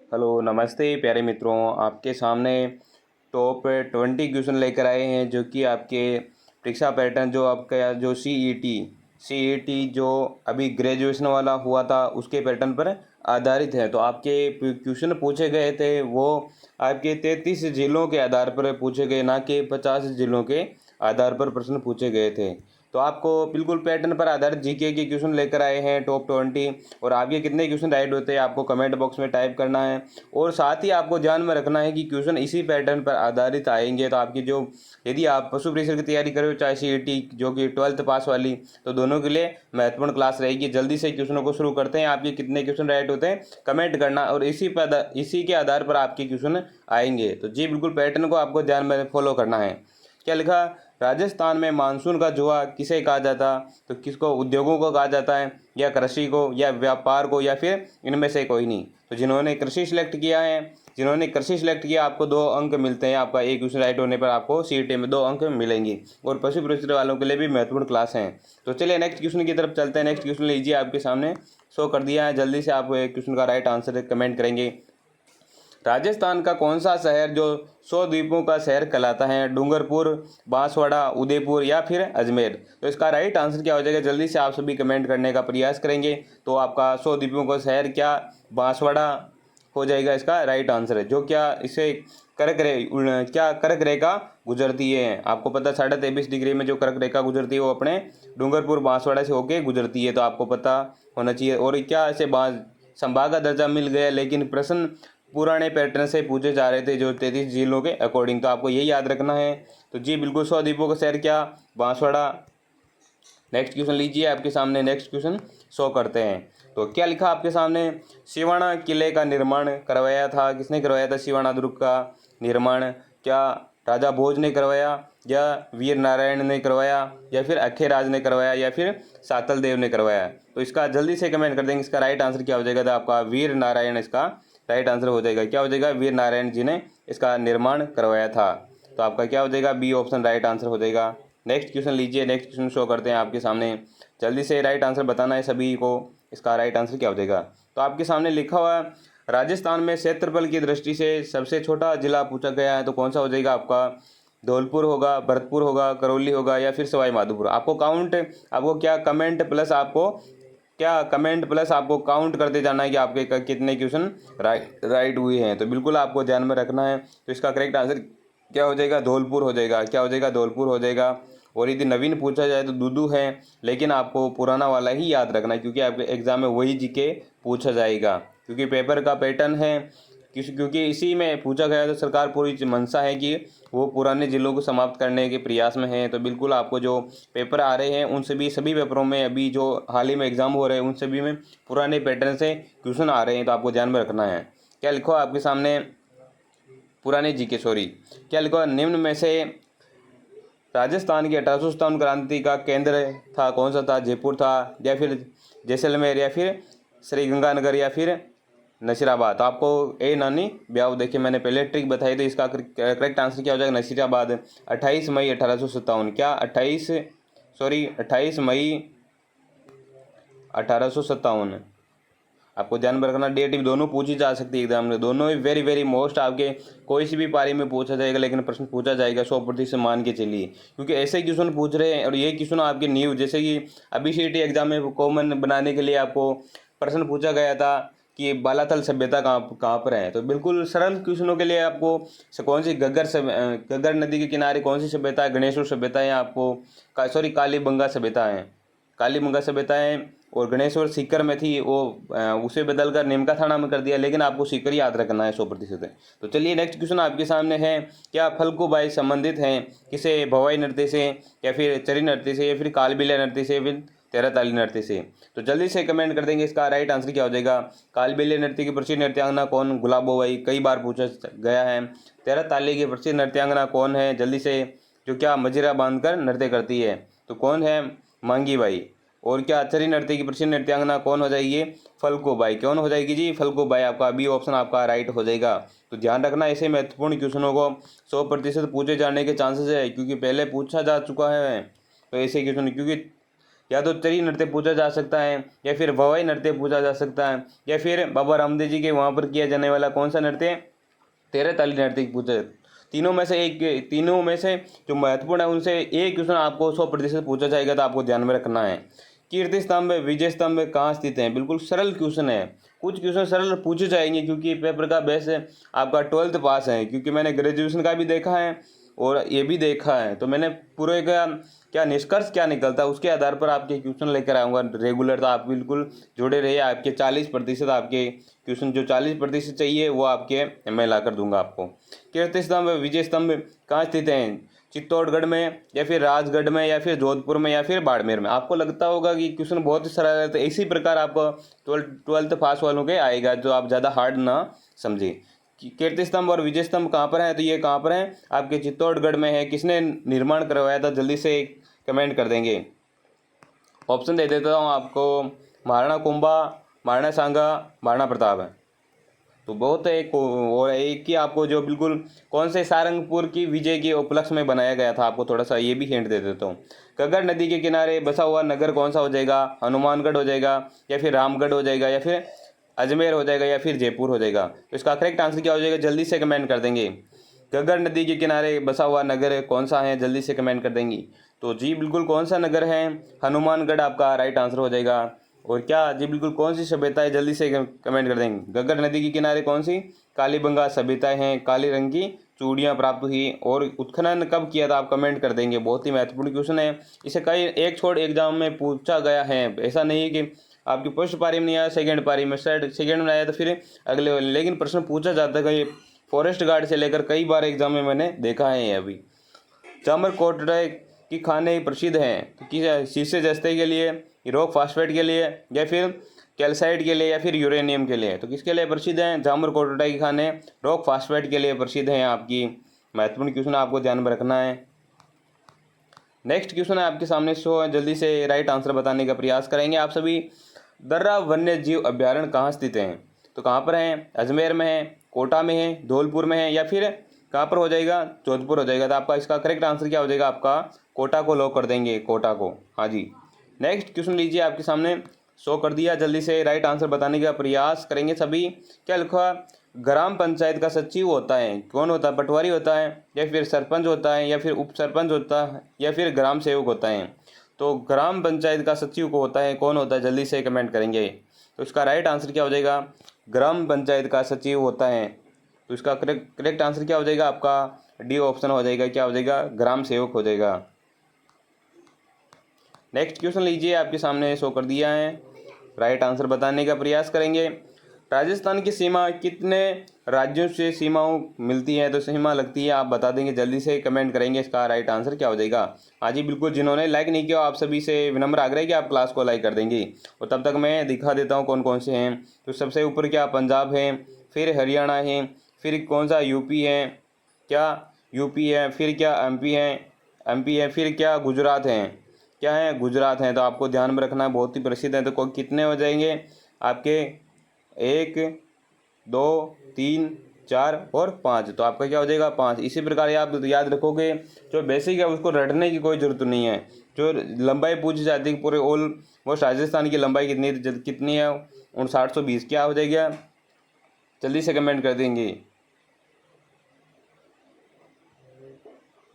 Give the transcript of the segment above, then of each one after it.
Hello नमस्ते प्यारे मित्रों, आपके सामने टॉप 20 क्वेश्चन लेकर आए हैं जो कि आपके परीक्षा पैटर्न जो आपका जो सीईटी जो अभी ग्रेजुएशन वाला हुआ था उसके पैटर्न पर आधारित है। तो आपके क्वेश्चन पूछे गए थे वो आपके 33 जिलों के आधार पर पूछे गए, ना कि 50 जिलों के आधार पर प्रश्न पूछे गए थे। तो आपको बिल्कुल पैटर्न पर आधारित जीके के क्वेश्चन लेकर आए हैं टॉप 20। और आपके कितने क्वेश्चन राइट होते हैं आपको कमेंट बॉक्स में टाइप करना है। और साथ ही आपको ध्यान में रखना है कि क्वेश्चन इसी पैटर्न पर आधारित आएंगे। तो आपकी जो यदि आप पशु परिसर की तैयारी कर रहे हो, चाहे सीईटी जो कि 12th पास वाली, तो दोनों के लिए महत्वपूर्ण क्लास रहेगी। जल्दी से क्वेश्चनों को शुरू करते हैं। आपके कितने क्वेश्चन राइट होते हैं कमेंट करना और इसी के आधार पर आपके क्वेश्चन आएंगे। तो जी बिल्कुल पैटर्न को आपको ध्यान में फॉलो करना है। क्या लिखा, राजस्थान में मानसून का जुआ किसे कहा जाता? तो किसको? उद्योगों को कहा जाता है, या कृषि को, या व्यापार को, या फिर इनमें से कोई नहीं। तो जिन्होंने कृषि सिलेक्ट किया है, जिन्होंने कृषि सिलेक्ट किया, आपको 2 अंक मिलते हैं। आपका एक क्वेश्चन राइट होने पर आपको सीईटी में 2 अंक मिलेंगे। और पशु परिसर वालों के लिए भी महत्वपूर्ण क्लास हैं। तो चलिए नेक्स्ट क्वेश्चन की तरफ चलते हैं। नेक्स्ट क्वेश्चन लीजिए, आपके सामने शो कर दिया है। जल्दी से आप क्वेश्चन का राइट आंसर कमेंट करेंगे। राजस्थान का कौन सा शहर जो 100 द्वीपों का शहर कहलाता है? डूंगरपुर, बांसवाड़ा, उदयपुर, या फिर अजमेर? तो इसका राइट आंसर क्या हो जाएगा? जल्दी से आप सभी कमेंट करने का प्रयास करेंगे। तो आपका 100 द्वीपों का शहर क्या बांसवाड़ा हो जाएगा इसका राइट आंसर है। जो क्या इसे कर्क रेखा गुजरती है? आपको पता 23.5 डिग्री में जो कर्क रेखा गुजरती है वो अपने डूंगरपुर बांसवाड़ा से होके गुजरती है। तो आपको पता होना चाहिए। और क्या ऐसे संभाग का दर्जा मिल गया, लेकिन प्रश्न पुराने पैटर्न से पूछे जा रहे थे जो 33 जिलों के अकॉर्डिंग। तो आपको यही याद रखना है। तो जी बिल्कुल 100 द्वीपों का शहर क्या बांसवाड़ा। नेक्स्ट क्वेश्चन लीजिए, आपके सामने नेक्स्ट क्वेश्चन शो करते हैं। तो क्या लिखा आपके सामने, सिवाना किले का निर्माण करवाया था? किसने करवाया था सिवाना दुर्ग का निर्माण? क्या राजा भोज ने करवाया, या वीर नारायण ने करवाया, या फिर अखेराज ने करवाया, या फिर सातल देव ने करवाया? तो इसका जल्दी से कमेंट कर देंगे। इसका राइट आंसर क्या हो जाएगा? तो आपका वीर नारायण इसका राइट आंसर हो जाएगा। क्या हो जाएगा? वीर नारायण जी ने इसका निर्माण करवाया था। तो आपका क्या हो जाएगा? बी ऑप्शन राइट आंसर हो जाएगा। नेक्स्ट क्वेश्चन लीजिए, नेक्स्ट क्वेश्चन शो करते हैं आपके सामने। जल्दी से राइट आंसर बताना है सभी को। इसका राइट आंसर क्या हो जाएगा? तो आपके सामने लिखा हुआ है, राजस्थान में क्षेत्रफल की दृष्टि से सबसे छोटा जिला पूछा गया है। तो कौन सा हो जाएगा आपका? धौलपुर होगा, भरतपुर होगा, करौली होगा, या फिर सवाई माधोपुर? आपको काउंट, आपको क्या कमेंट प्लस आपको काउंट करते जाना है कि आपके कितने क्वेश्चन राइट हुए हैं। तो बिल्कुल आपको ध्यान में रखना है। तो इसका करेक्ट आंसर क्या हो जाएगा? धौलपुर हो जाएगा। क्या हो जाएगा? धौलपुर हो जाएगा। और यदि नवीन पूछा जाए तो दूदू है, लेकिन आपको पुराना वाला ही याद रखना है, क्योंकि आपके एग्जाम में वही जीके पूछा जाएगा। क्योंकि पेपर का पैटर्न है, क्योंकि इसी में पूछा गया। तो सरकार पूरी मंशा है कि वो पुराने जिलों को समाप्त करने के प्रयास में है। तो बिल्कुल आपको जो पेपर आ रहे हैं उन सभी पेपरों में, अभी जो हाल ही में एग्जाम हो रहे हैं उन सभी में पुराने पैटर्न से क्वेश्चन आ रहे हैं। तो आपको ध्यान में रखना है। क्या लिखो आपके सामने, पुराने जीके सॉरी, क्या लिखो, निम्न में से राजस्थान की 1857 क्रांति का केंद्र था कौन सा था? जयपुर था, या फिर जैसलमेर, या फिर श्रीगंगानगर, या फिर नसीराबाद? तो आपको ए नानी ब्याह, देखिए मैंने पहले ट्रिक बताई थी। इसका करेक्ट आंसर क्या हो जाएगा? नसीराबाद। 28 मई 1857। क्या 28 मई 1857। आपको ध्यान में रखना, डेट भी दोनों पूछी जा सकती है एग्जाम में। दोनों ही वेरी वेरी मोस्ट आपके कोई सी भी पारी में पूछा जाएगा, लेकिन प्रश्न पूछा जाएगा 100% मान के चलिए। क्योंकि ऐसे क्वेश्चन पूछ रहे हैं और ये क्वेश्चन आपके न्यू, जैसे कि अभी सीईटी एग्जाम में कॉमन बनाने के लिए आपको प्रश्न पूछा गया था कि बालाथल सभ्यता कहाँ पर है। तो बिल्कुल सरल क्वेश्चनों के लिए आपको कौन सी गग्गर नदी के किनारे कौन सी सभ्यता है? गणेश्वर सभ्यता है आपको, कालीबंगा सभ्यता है। कालीबंगा सभ्यता है। और गणेश्वर सीकर में थी, वो उसे बदलकर निमका थाना में कर दिया, लेकिन आपको सीकर याद रखना है 100%। तो चलिए नेक्स्ट क्वेश्चन आपके सामने है, क्या फल्गुबाई संबंधित हैं किसे? भवाई नृत्य से, या फिर चरी नृत्य से, या फिर कालबेलिया नृत्य से, या फिर तेरहताली नृत्य से? तो जल्दी से कमेंट कर देंगे। इसका राइट आंसर क्या हो जाएगा? कालबेलिया नृत्य की प्रसिद्ध नृत्यांगना कौन? गुलाबोबाई, कई बार पूछा गया है। तेरहताली की प्रसिद्ध नृत्यांगना कौन है? जल्दी से, जो क्या मजीरा बांधकर नृत्य करती है, तो कौन है? मांगी बाई। और क्या चरी नृत्य की प्रसिद्ध नृत्यांगना कौन हो जाएगी? फल्गुबाई। कौन हो जाएगी जी? फल्गुबाई। आपका बी ऑप्शन आपका राइट हो जाएगा। तो ध्यान रखना, ऐसे महत्वपूर्ण क्वेश्चनों को 100% पूछे जाने के चांसेस है, क्योंकि पहले पूछा जा चुका है। तो ऐसे क्वेश्चन, क्योंकि या तो त्रि नृत्य पूछा जा सकता है, या फिर भवाई नृत्य पूछा जा सकता है, या फिर बाबा रामदेव जी के वहाँ पर किया जाने वाला कौन सा नृत्य, तेरह ताली नृत्य पूछा। तीनों में से जो महत्वपूर्ण है उनसे एक क्वेश्चन आपको 100% पूछा जाएगा, तो आपको ध्यान में रखना है। कीर्ति स्तंभ विजय स्तंभ कहाँ स्थित है, बिल्कुल सरल क्वेश्चन है। कुछ क्वेश्चन सरल पूछे जाएंगे क्योंकि पेपर का बेस आपका 12th पास है, क्योंकि मैंने ग्रेजुएशन का भी देखा है और ये भी देखा है, तो मैंने पूरे का क्या निष्कर्ष क्या निकलता है उसके आधार पर आपके क्वेश्चन लेकर आऊँगा रेगुलर। तो आप बिल्कुल जुड़े रहिए, आपके 40% आपके क्वेश्चन जो 40% चाहिए वो आपके मैं ला कर दूंगा आपको। कीर्ति स्तंभ विजय स्तंभ कहाँ स्थित हैं, चित्तौड़गढ़ में, या फिर राजगढ़ में, या फिर जोधपुर में, या फिर बाड़मेर में। आपको लगता होगा कि क्वेश्चन बहुत ही सरल है, तो इसी प्रकार आपको 12th पास वालों के आएगा, जो आप ज़्यादा हार्ड ना समझे। कीर्ति स्तंभ और विजय स्तंभ कहाँ पर है, तो ये कहाँ पर है, आपके चित्तौड़गढ़ में है। किसने निर्माण करवाया था, जल्दी से कमेंट कर देंगे। ऑप्शन दे देता हूँ आपको, महाराणा कुंभा, महाराणा सांगा, महाराणा प्रताप है। तो बहुत है और एक ही आपको जो बिल्कुल कौन से सारंगपुर की विजय के उपलक्ष्य में बनाया गया था, आपको थोड़ा सा ये भी हिंट दे देता हूँ। घग्गर नदी के किनारे बसा हुआ नगर कौन सा हो जाएगा, हनुमानगढ़ हो जाएगा, या फिर रामगढ़ हो जाएगा, या फिर अजमेर हो जाएगा, या फिर जयपुर हो जाएगा। तो इसका करेक्ट आंसर क्या हो जाएगा, जल्दी से कमेंट कर देंगे। घग्गर नदी के किनारे बसा हुआ नगर कौन सा है, जल्दी से कमेंट कर देंगी। तो जी बिल्कुल कौन सा नगर है, हनुमानगढ़ आपका राइट आंसर हो जाएगा। और क्या जी बिल्कुल कौन सी सभ्यता है, जल्दी से कमेंट कर देंगे। घग्गर नदी के किनारे कौन सी कालीबंगा सभ्यताएं हैं, काले रंग की चूड़ियाँ प्राप्त हुई, और उत्खनन कब किया था, आप कमेंट कर देंगे। बहुत ही महत्वपूर्ण क्वेश्चन है, इसे कई एक छोड़ एग्जाम में पूछा गया है। ऐसा नहीं है कि आपकी फर्स्ट पारी में नहीं आया, सेकेंड पारी में सेकेंड में आया तो फिर अगले वाले, लेकिन प्रश्न पूछा जाता है। कई फॉरेस्ट गार्ड से लेकर कई बार एग्जाम में मैंने देखा है। अभी जामरकोटड़ा की खाने प्रसिद्ध हैं, तो किस शीशे जस्ते के लिए, रॉक फास्फेट के लिए, या फिर कैल्साइट के लिए, या फिर यूरेनियम के लिए। तो किसके लिए प्रसिद्ध हैं, जामरकोटड़ा की खाने रॉक फास्फेट के लिए प्रसिद्ध हैं। आपकी महत्वपूर्ण क्वेश्चन आपको ध्यान में रखना है। नेक्स्ट क्वेश्चन है आपके सामने शो है, जल्दी से राइट आंसर बताने का प्रयास करेंगे आप सभी। दर्रा वन्य जीव अभ्यारण्य कहाँ स्थित हैं, तो कहाँ पर हैं, अजमेर में है, कोटा में है, धौलपुर में है, या फिर कहाँ पर हो जाएगा, जोधपुर हो जाएगा। तो आपका इसका करेक्ट आंसर क्या हो जाएगा, आपका कोटा को लॉक कर देंगे, कोटा को। हाँ जी। नेक्स्ट क्वेश्चन लीजिए, आपके सामने शो कर दिया, जल्दी से राइट आंसर बताने का प्रयास करेंगे सभी। क्या लिखा, ग्राम पंचायत का सचिव होता है, कौन होता है, पटवारी होता है, या फिर सरपंच होता है, या फिर उप सरपंच होता है, या फिर ग्राम सेवक होता है। तो ग्राम पंचायत का सचिव को होता है, कौन होता है, जल्दी से कमेंट करेंगे। तो इसका राइट आंसर क्या हो जाएगा, ग्राम पंचायत का सचिव होता है। तो इसका करेक्ट आंसर क्या हो जाएगा, आपका डी ऑप्शन हो जाएगा, क्या हो जाएगा, ग्राम सेवक हो जाएगा। नेक्स्ट क्वेश्चन लीजिए, आपके सामने शो कर दिया है, राइट आंसर बताने का प्रयास करेंगे। राजस्थान की सीमा कितने राज्यों से सीमाओं मिलती है, तो सीमा लगती है, आप बता देंगे, जल्दी से कमेंट करेंगे। इसका राइट आंसर क्या हो जाएगा। हाँ जी बिल्कुल, जिन्होंने लाइक नहीं किया आप सभी से विनम्र आग्रह है कि आप क्लास को लाइक कर देंगे। और तब तक मैं दिखा देता हूँ कौन कौन से हैं। तो सबसे ऊपर क्या पंजाब है, फिर हरियाणा है, फिर कौन सा यूपी है, क्या यूपी है, फिर क्या एमपी है, फिर क्या गुजरात है, क्या है, गुजरात है। तो आपको ध्यान में रखना है, बहुत ही प्रसिद्ध है। तो कितने हो जाएंगे आपके, 1 2 3 4 और 5। तो आपका क्या हो जाएगा, 5। इसी प्रकार आप याद रखोगे, जो बेसिक है उसको रटने की कोई ज़रूरत नहीं है। जो लंबाई पूछी जाती है पूरे ऑल वो राजस्थान की लंबाई कितनी है, 5920। क्या हो जाएगा, जल्दी से कमेंट कर देंगे।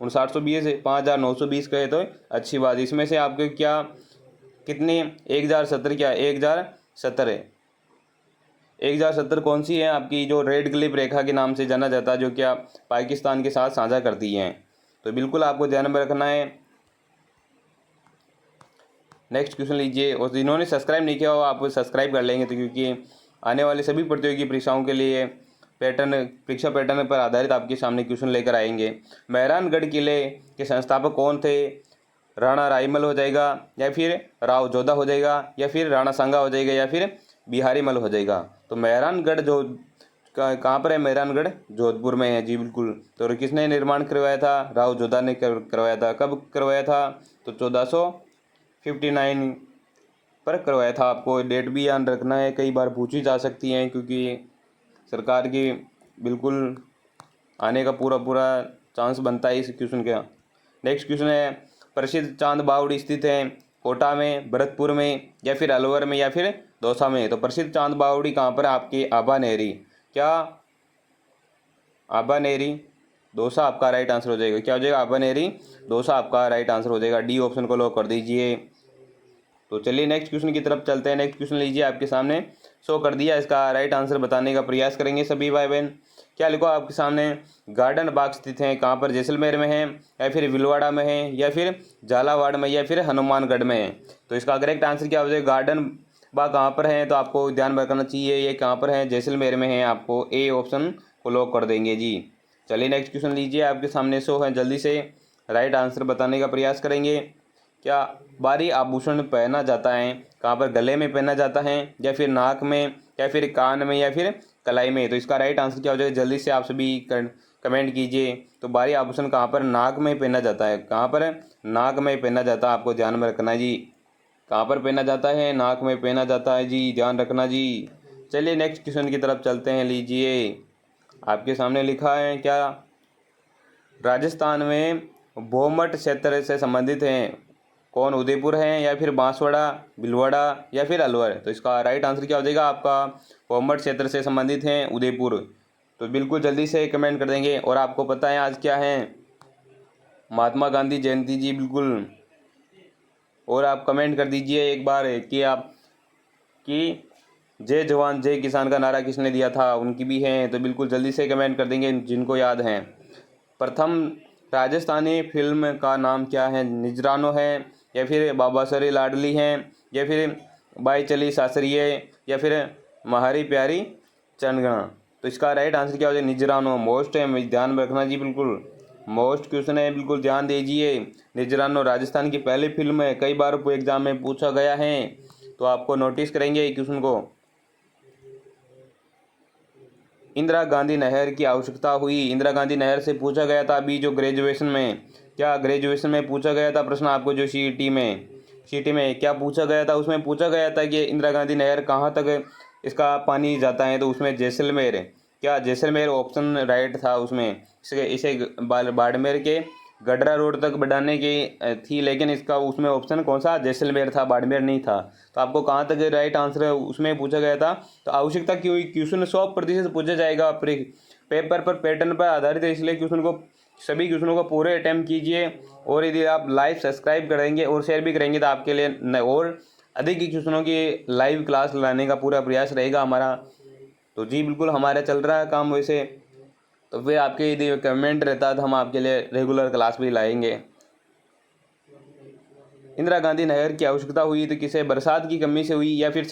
5920 है, 5920 कहे तो अच्छी बात। इसमें से आपके क्या कितनी, 1070, क्या 1070 है। 1070 कौन सी है आपकी, जो रेड क्लिफ रेखा के नाम से जाना जाता है, जो क्या पाकिस्तान के साथ साझा करती हैं। तो बिल्कुल आपको ध्यान में रखना है। नेक्स्ट क्वेश्चन लीजिए, और जिन्होंने सब्सक्राइब नहीं किया हो आप सब्सक्राइब कर लेंगे, तो क्योंकि आने वाले सभी प्रतियोगी परीक्षाओं के लिए परीक्षा पैटर्न पर आधारित आपके सामने क्वेश्चन लेकर आएंगे। मेहरानगढ़ किले के संस्थापक कौन थे, राणा रायमल हो जाएगा, या फिर राव जोधा हो जाएगा, या फिर राणा सांगा हो जाएगा, या फिर बिहारी मल हो जाएगा। तो मेहरानगढ़ जो कहाँ पर है, मेहरानगढ़ जोधपुर में है जी बिल्कुल। तो किसने निर्माण करवाया था, राव जोधा ने करवाया था। कब करवाया था, तो 1459 पर करवाया था। आपको डेट भी याद रखना है, कई बार पूछी जा सकती हैं, क्योंकि सरकार की बिल्कुल आने का पूरा चांस बनता है इस क्वेश्चन का। नेक्स्ट क्वेश्चन है, प्रसिद्ध चांद बावड़ी स्थित है कोटा में, भरतपुर में, या फिर अलवर में, या फिर दौसा में। तो प्रसिद्ध चांद बावड़ी कहाँ पर है आपकी? आभानेरी। क्या? आभानेरी, दौसा आपका राइट आंसर हो जाएगा। क्या हो जाएगा? आभानेरी, दौसा आपका राइट आंसर हो जाएगा। डी ऑप्शन को लॉक कर दीजिए। तो चलिए नेक्स्ट क्वेश्चन की तरफ चलते हैं। नेक्स्ट क्वेश्चन लीजिए, आपके सामने शो कर दिया, इसका राइट आंसर बताने का प्रयास करेंगे सभी भाई बहन। क्या लिखो आपके सामने? गार्डन बाग स्थित है कहाँ पर? जैसलमेर में है, या फिर भीलवाड़ा में है, या फिर झालावाड़ में, या फिर हनुमानगढ़ में है। तो इसका करेक्ट आंसर क्या हो जाएगा? गार्डन बाग कहाँ पर है? तो आपको ध्यान रखना चाहिए ये कहाँ पर है, जैसलमेर में है। आपको ए ऑप्शन को लॉक कर देंगे जी। चलिए नेक्स्ट क्वेश्चन लीजिए, आपके सामने शो है, जल्दी से राइट आंसर बताने का प्रयास करेंगे। क्या बारी आभूषण पहना जाता है कहाँ पर? गले में पहना जाता है, या फिर नाक में, या फिर कान में, या फिर कलाई में। तो इसका राइट आंसर क्या हो जाएगा? जल्दी से आप सभी कमेंट कीजिए। तो बारी आभूषण कहाँ पर? नाक में पहना जाता है। कहाँ पर? नाक में पहना जाता है। आपको ध्यान में रखना जी, कहाँ पर पहना जाता है? नाक में पहना जाता है जी, ध्यान रखना जी। चलिए नेक्स्ट क्वेश्चन की तरफ चलते हैं। लीजिए, आपके सामने लिखा है, क्या राजस्थान में भोमट क्षेत्र से संबंधित हैं? कौन? उदयपुर है, या फिर बांसवाड़ा, भीलवाड़ा, या फिर अलवर। तो इसका राइट आंसर क्या हो जाएगा आपका? भोमट क्षेत्र से संबंधित हैं उदयपुर। तो बिल्कुल जल्दी से कमेंट कर देंगे। और आपको पता है आज क्या है? महात्मा गांधी जयंती जी, बिल्कुल। और आप कमेंट कर दीजिए एक बार कि आप कि जय जवान जय किसान का नारा किसने दिया था, उनकी भी है। तो बिल्कुल जल्दी से कमेंट कर देंगे जिनको याद हैं। प्रथम राजस्थानी फिल्म का नाम क्या है? निजरानो है, या फिर बाबा सरी लाडली हैं, या फिर बाई चली सासरिये, या फिर महारी प्यारी चंदगना। तो इसका राइट आंसर क्या हो जाए? निजरानो मोस्ट है, ध्यान में रखना जी, बिल्कुल मोस्ट क्वेश्चन है, बिल्कुल ध्यान दीजिए। निजरानो राजस्थान की पहली फिल्म है, कई बार एग्जाम में पूछा गया है। तो आपको नोटिस करेंगे क्वेश्चन को। इंदिरा गांधी नहर की आवश्यकता हुई, इंदिरा गांधी नहर से पूछा गया था अभी जो ग्रेजुएशन में। क्या ग्रेजुएशन में पूछा गया था प्रश्न आपको? जो सीईटी में क्या पूछा गया था? उसमें पूछा गया था कि इंदिरा गांधी नहर कहाँ तक इसका पानी जाता है। तो उसमें जैसलमेर, क्या जैसलमेर ऑप्शन राइट था उसमें। इसे बाड़मेर के गडरा रोड तक बढ़ाने की थी, लेकिन इसका उसमें ऑप्शन कौन सा? जैसलमेर था, बाड़मेर नहीं था। तो आपको कहाँ तक राइट आंसर है उसमें पूछा गया था। तो आवश्यकता की हुई क्वेश्चन 100% पूछा जाएगा पेपर पर, पैटर्न पर आधारित है, इसलिए क्वेश्चन को सभी क्वेश्चनों को पूरे अटैम्प्ट कीजिए। और यदि आप लाइव सब्सक्राइब करेंगे और शेयर भी करेंगे तो आपके लिए और अधिक क्वेश्चनों की लाइव क्लास लाने का पूरा प्रयास रहेगा हमारा। तो जी बिल्कुल हमारा चल रहा है काम वैसे। तो फिर आपके यदि कमेंट रहता है तो हम आपके लिए रेगुलर क्लास भी लाएंगे। इंदिरा गांधी नहर की आवश्यकता हुई तो किसे? बरसात की कमी से हुई, या फिर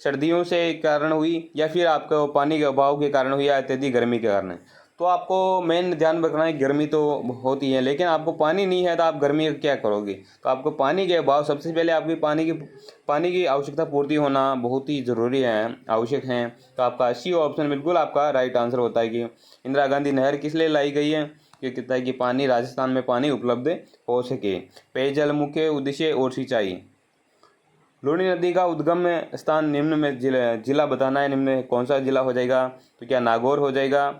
सर्दियों से कारण हुई, या फिर आपको पानी के अभाव के कारण हुई, या अत्यधिक गर्मी के कारण। तो आपको मेन ध्यान रखना है, गर्मी तो होती है लेकिन आपको पानी नहीं है तो आप गर्मी का क्या करोगे। तो आपको पानी के अभाव, सबसे पहले आपकी पानी की आवश्यकता पूर्ति होना बहुत ही ज़रूरी है, आवश्यक है। तो आपका सी ऑप्शन बिल्कुल आपका राइट आंसर होता है कि इंदिरा गांधी नहर किस लिए लाई गई है? ये कहता है कि पानी, राजस्थान में पानी उपलब्ध हो सके। पेयजल, मुख्य उद्देश्य और सिंचाई। लूनी नदी का उद्गम स्थान निम्न में जिला बताना है। निम्न में कौन सा जिला हो जाएगा? तो क्या नागौर हो जाएगा?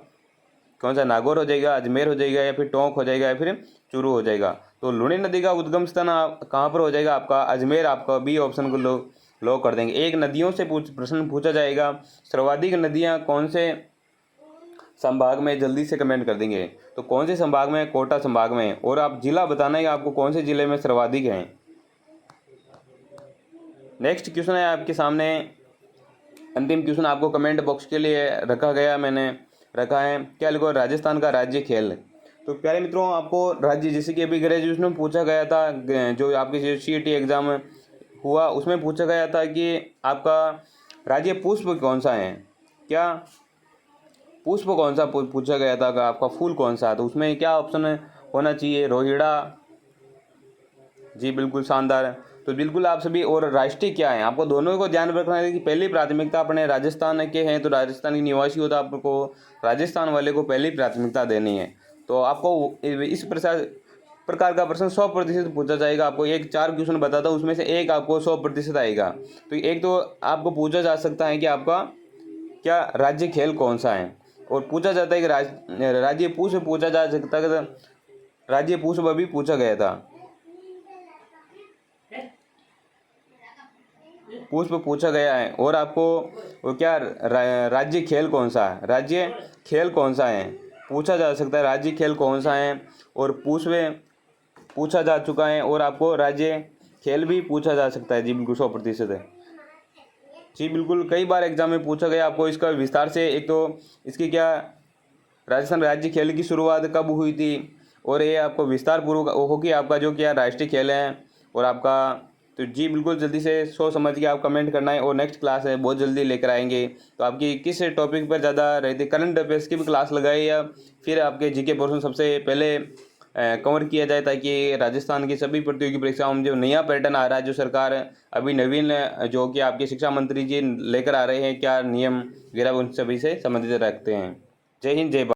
कौन सा? नागौर हो जाएगा, अजमेर हो जाएगा, या फिर टोंक हो जाएगा, या फिर चूरू हो जाएगा। तो लूनी नदी का उद्गम स्थान कहाँ पर हो जाएगा आपका? अजमेर। आपका बी ऑप्शन को लॉक कर देंगे। एक नदियों से प्रश्न पूछा जाएगा, सर्वाधिक नदियाँ कौन से संभाग में? जल्दी से कमेंट कर देंगे। तो कौन से संभाग में? कोटा संभाग में। और आप जिला बताना है आपको कौन से जिले में सर्वाधिक हैं। नेक्स्ट क्वेश्चन है आपके सामने, अंतिम क्वेश्चन आपको कमेंट बॉक्स के लिए रखा गया, मैंने रखा है। क्या लिखो? राजस्थान का राज्य खेल। तो प्यारे मित्रों, आपको राज्य, जैसे कि अभी ग्रेजुएशन में पूछा गया था, जो आपके सीईटी एग्जाम हुआ उसमें पूछा गया था कि आपका राज्य पुष्प कौन सा है। क्या पुष्प कौन सा पूछा गया था? आपका फूल कौन सा है? तो उसमें क्या ऑप्शन होना चाहिए? रोहिड़ा जी, बिल्कुल शानदार। तो बिल्कुल आप सभी, और राष्ट्रीय क्या है आपको दोनों को ध्यान रखना है कि पहली प्राथमिकता अपने राजस्थान के हैं तो राजस्थान के निवासी हो तो आपको राजस्थान वाले को पहली प्राथमिकता देनी है। तो आपको इस प्रकार का प्रश्न 100% पूछा जाएगा। आपको एक 4 क्वेश्चन बताता हूँ, उसमें से एक आपको 100% आएगा। तो एक तो आपको पूछा जा सकता है कि आपका क्या राज्य खेल कौन सा है, और पूछा जाता है कि राज्य पुष्प पूछा जा सकता है। राज्य पुष्प अभी पूछा गया था। पूछा गया है। और आपको वो क्या राज्य खेल कौन सा है, राज्य खेल कौन सा है पूछा जा सकता है, राज्य खेल कौन सा है। और पूछा जा चुका है। और आपको राज्य खेल भी पूछा जा सकता है। जी बिल्कुल 100% है। जी बिल्कुल, कई बार एग्जाम में पूछा गया आपको इसका विस्तार से। एक तो इसकी क्या राजस्थान राज्य खेल की शुरुआत कब हुई थी, और ये आपको विस्तार पूर्वक होगी आपका जो क्या राष्ट्रीय खेल है और आपका। तो जी बिल्कुल जल्दी से सोच समझ के आप कमेंट करना है। और नेक्स्ट क्लास है बहुत जल्दी लेकर आएंगे। तो आपकी किस टॉपिक पर ज़्यादा रहती, करंट अफेयर्स की भी क्लास लगाए या फिर आपके जीके पोर्शन सबसे पहले कवर किया जाए, ताकि राजस्थान की सभी प्रतियोगी परीक्षाओं में जो नया पैटर्न आ रहा है, जो सरकार अभी नवीन जो कि आपके शिक्षा मंत्री जी लेकर आ रहे हैं क्या नियम वगैरह, उन सभी से संबंधित रखते हैं। जय हिंद, जय भारत।